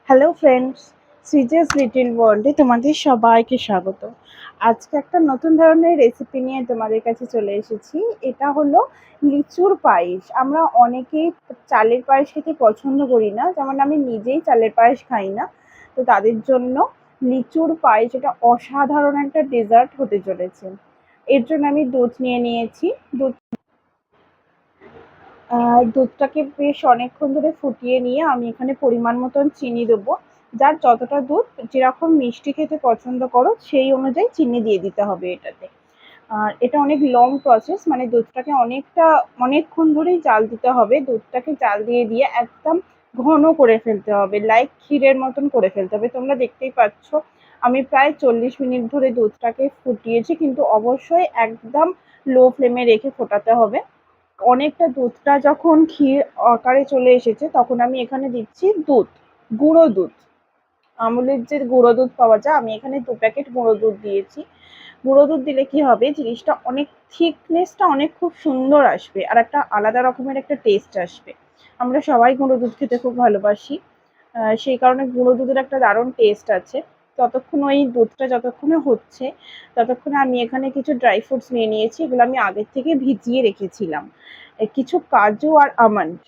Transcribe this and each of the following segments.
Hello friends, সিজেস little ওয়ার্ল্ডে তোমাদের সবাইকে স্বাগত। আজকে একটা নতুন ধরনের রেসিপি নিয়ে তোমাদের কাছে চলে এসেছি। এটা হলো লিচুর পায়েস। আমরা অনেকেই চালের পায়েস খেতে পছন্দ করি না, যেমন আমি নিজেই চালের পায়েস খাই না। তো তাদের জন্য লিচুর পায়েস এটা অসাধারণ একটা ডেজার্ট হতে চলেছে। এর জন্য আমি দুধ নিয়ে নিয়েছি। দুধ দুধটাকে বেশ অনেকক্ষণ ধরে ফুটিয়ে নিয়ে আমি এখানে পরিমাণ মতন চিনি দেবো। যার যতটা দুধ যেরকম মিষ্টি খেতে পছন্দ করো সেই অনুযায়ী চিনি দিয়ে দিতে হবে এটাতে। আর এটা অনেক লং প্রসেস, মানে দুধটাকে অনেকক্ষণ ধরেই জাল দিতে হবে। দুধটাকে জাল দিয়ে দিয়ে একদম ঘন করে ফেলতে হবে, লাইক ক্ষীরের মতন করে ফেলতে হবে। তোমরা দেখতেই পাচ্ছ আমি প্রায় 40 মিনিট ধরে দুধটাকে ফুটিয়েছি, কিন্তু অবশ্যই একদম লো ফ্লেমে রেখে ফোটাতে হবে। অনেকটা দুধটা যখন ক্ষীর আকারে চলে এসেছে তখন আমি এখানে দিচ্ছি দুধ, গুঁড়ো দুধ। আমুলের যে গুঁড়ো দুধ পাওয়া যায়, আমি এখানে 2 প্যাকেট গুঁড়ো দুধ দিয়েছি। গুঁড়ো দুধ দিলে কি হবে, জিনিসটা অনেক থিকনেসটা অনেক খুব সুন্দর আসবে, আর একটা আলাদা রকমের একটা টেস্ট আসবে। আমরা সবাই গুঁড়ো দুধ খেতে খুব ভালোবাসি, সেই কারণে গুঁড়ো দুধের একটা দারুণ টেস্ট আছে। ততক্ষণ ওই দুধটা যতক্ষণে হচ্ছে ততক্ষণে আমি এখানে কিছু ড্রাই ফ্রুটস নিয়ে নিয়েছি। এগুলো আমি আগের থেকে ভিজিয়ে রেখেছিলাম। কিছু কাজু আর আমন্ড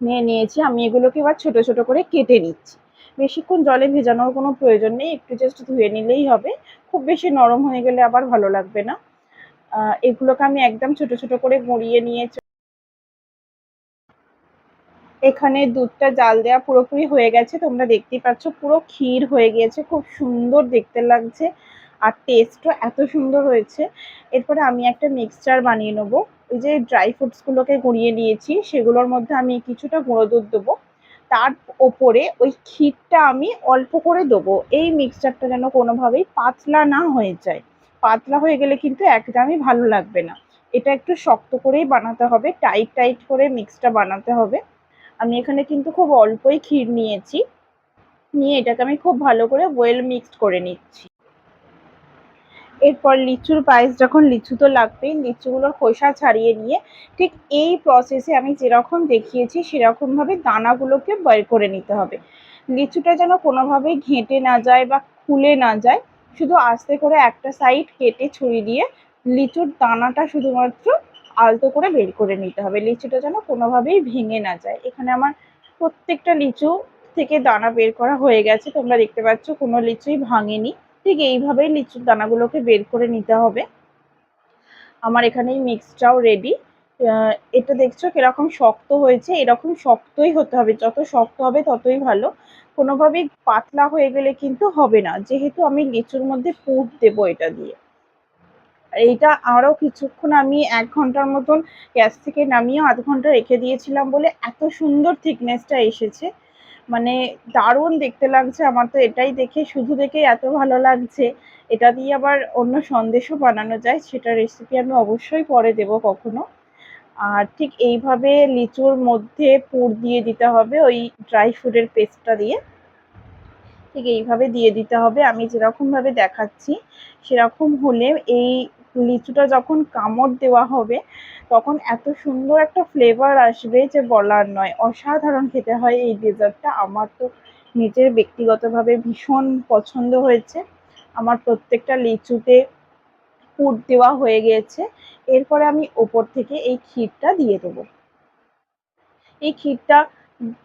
নিয়ে নিয়েছি। আমি এগুলোকে এবার ছোট ছোট করে কেটে নিচ্ছি। বেশিক্ষণ জলে ভেজানোর কোনো প্রয়োজন নেই, একটু জাস্ট ধুয়ে নিলেই হবে। খুব বেশি নরম হয়ে গেলে আবার ভালো লাগবে না। এগুলোকে আমি একদম ছোট ছোট করে মুড়িয়ে নিয়ে এখানে দুধটা জাল দেওয়া পুরোপুরি হয়ে গেছে। তোমরা দেখতেই পাচ্ছ পুরো ক্ষীর হয়ে গিয়েছে, খুব সুন্দর দেখতে লাগছে আর টেস্টও এত সুন্দর হয়েছে। এরপরে আমি একটা মিক্সচার বানিয়ে নেবো। ওই যে ড্রাই ফ্রুটসগুলোকে গুঁড়িয়ে নিয়েছি সেগুলোর মধ্যে আমি কিছুটা গুঁড়ো দুধ দেবো। তার ওপরে ওই ক্ষীরটা আমি অল্প করে দেবো। এই মিক্সচারটা যেন কোনোভাবেই পাতলা না হয়ে যায়। পাতলা হয়ে গেলে কিন্তু একদমই ভালো লাগবে না। এটা একটু শক্ত করেই বানাতে হবে, টাইট টাইট করে মিক্সটা বানাতে হবে। আমি এখানে কিন্তু খুব অল্পই ক্ষীর নিয়েছি। নিয়ে এটাকে আমি খুব ভালো করে ওয়েল মিক্সড করে নিচ্ছি। এরপর লিচুর পায়েস, যখন লিচু তো লাগবেই, লিচুগুলোর খোসা ছাড়িয়ে নিয়ে ঠিক এই প্রসেসে আমি যেরকম দেখিয়েছি সেরকমভাবে দানাগুলোকে বের করে নিতে হবে। লিচুটা যেন কোনোভাবেই ঘেঁটে না যায় বা খুলে না যায়। শুধু আস্তে করে একটা সাইড কেটে ছুরি দিয়ে লিচুর দানাটা শুধুমাত্র আলতো করে বের করে নিতে হবে। লিচুটা যেন কোনোভাবেই ভেঙে না যায়। এখানে আমার প্রত্যেকটা লিচু থেকে দানা বের করা হয়ে গেছে। তোমরা দেখতে পাচ্ছ কোনো লিচুই ভাঙেনি। ঠিক এইভাবেই লিচুর দানাগুলোকে বের করে নিতে হবে। আমার এখানে মিক্সটাও রেডি। এটা দেখছো কিরকম শক্ত হয়েছে, এরকম শক্তই হতে হবে। যত শক্ত হবে ততই ভালো। কোনোভাবেই পাতলা হয়ে গেলে কিন্তু হবে না, যেহেতু আমি লিচুর মধ্যে পুর দেবো এটা দিয়ে। এইটা আরও কিছুক্ষণ আমি 1 ঘন্টার মতন গ্যাস থেকে নামিয়ে 0.5 ঘন্টা রেখে দিয়েছিলাম বলে এত সুন্দর থিকনেসটা এসেছে। মানে দারুণ দেখতে লাগছে। আমার তো এটাই দেখে, শুধু দেখে এত ভালো লাগছে। এটা দিয়ে আবার অন্য সন্দেশও বানানো যায়, সেটা রেসিপি আমি অবশ্যই পরে দেবো কখনো। আর ঠিক এইভাবে লিচুর মধ্যে পুর দিয়ে দিতে হবে ওই ড্রাই ফ্রুটের পেস্টটা দিয়ে। ঠিক এইভাবে দিয়ে দিতে হবে আমি যেরকমভাবে দেখাচ্ছি। সেরকম হলে এই লিচুটা যখন কামড় দেওয়া হবে তখন এত সুন্দর একটা ফ্লেভার আসবে যে বলার নয়। অসাধারণ খেতে হয় এই ডেজার্টটা। আমার তো নিজের ব্যক্তিগতভাবে ভীষণ পছন্দ হয়েছে। আমার প্রত্যেকটা লিচুতে পুর দেওয়া হয়ে গিয়েছে। এরপরে আমি ওপর থেকে এই ক্ষীরটা দিয়ে দেবো। এই ক্ষীরটা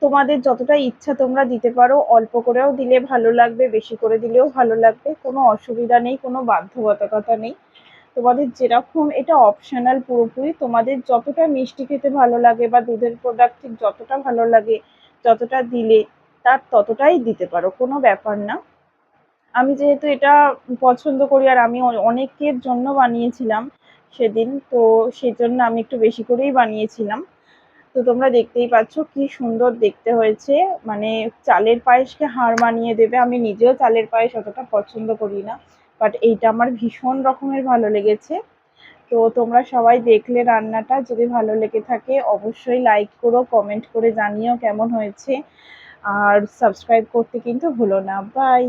তোমাদের যতটা ইচ্ছা তোমরা দিতে পারো। অল্প করেও দিলে ভালো লাগবে, বেশি করে দিলেও ভালো লাগবে। কোনো অসুবিধা নেই, কোনো বাধ্যবাধকতা নেই। তোমাদের যেরকম, এটা অপশনাল পুরোপুরি। তোমাদের যতটা মিষ্টি খেতে ভালো লাগে বা দুধের প্রোডাক্ট ঠিক যতটা ভালো লাগে, যতটা দিলে তার ততটাই দিতে পারো, কোনো ব্যাপার না। আমি যেহেতু এটা পছন্দ করি আর আমি অনেকের জন্য বানিয়েছিলাম সেদিন, তো সেজন্য আমি একটু বেশি করেই বানিয়েছিলাম। তো তোমরা দেখতেই পাচ্ছ কি সুন্দর দেখতে হয়েছে। মানে চালের পায়েসকে হার মানিয়ে দেবে। আমি নিজেও চালের পায়েস অতটা পছন্দ করি না, বাট এইটা আমার ভীষণ রকমের ভালো লেগেছে। তো তোমরা সবাই দেখলে রান্নাটা, যদি ভালো লেগে থাকে অবশ্যই লাইক করো, কমেন্ট করে জানিও কেমন হয়েছে। আর সাবস্ক্রাইব করতে কিন্তু ভুলো না। বাই।